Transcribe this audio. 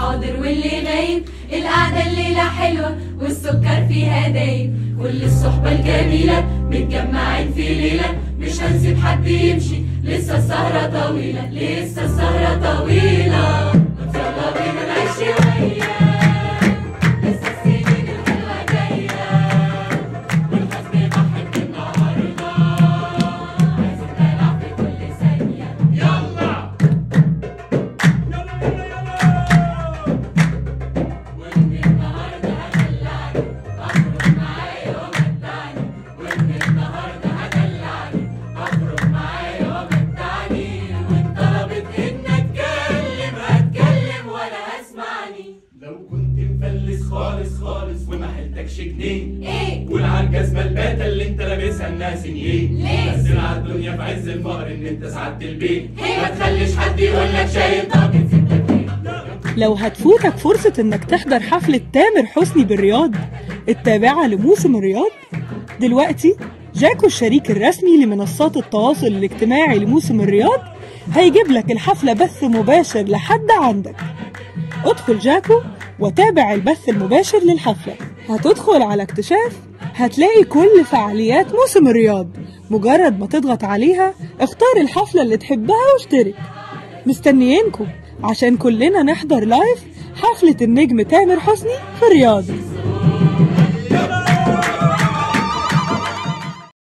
حاضر واللي غايب، القعدة الليلة حلوة والسكر فيها دايب، كل الصحبة الجميلة متجمعين في ليلة، مش هنسيب حد يمشي، لسه السهرة طويلة، لسه السهرة طويلة. يلا بينا نعيش شوية، لسه السنين الحلوة جاية، والحزن يضحك النهاردة، عايزين نلعب في كل ثانية. يلا وإن النهاردة هدلعني، أخرج معايا ومتعني، وإن النهاردة هدلعني، أخرج معايا ومتعني، وإن طلبت إني أتكلم هتكلم ولا هسمعني. لو كنت مفلس خالص خالص وما حلتكش جنيه، إيه؟ قول على الجزمة الباتة اللي انت لابسها انها سنيه. ليه؟ مثل على الدنيا في عز الفقر ان انت سعدت البيت، هي ما تخليش حد يقولك شايل طاقة ستك ليه. لو هتفوتك فرصة إنك تحضر حفلة تامر حسني بالرياض التابعة لموسم الرياض، دلوقتي جاكو الشريك الرسمي لمنصات التواصل الاجتماعي لموسم الرياض هيجيب لك الحفلة بث مباشر لحد عندك. ادخل جاكو وتابع البث المباشر للحفلة. هتدخل على اكتشاف، هتلاقي كل فعاليات موسم الرياض، مجرد ما تضغط عليها اختار الحفلة اللي تحبها واشترك. مستنيينكم عشان كلنا نحضر لايف حفلة النجم تامر حسني في الرياض.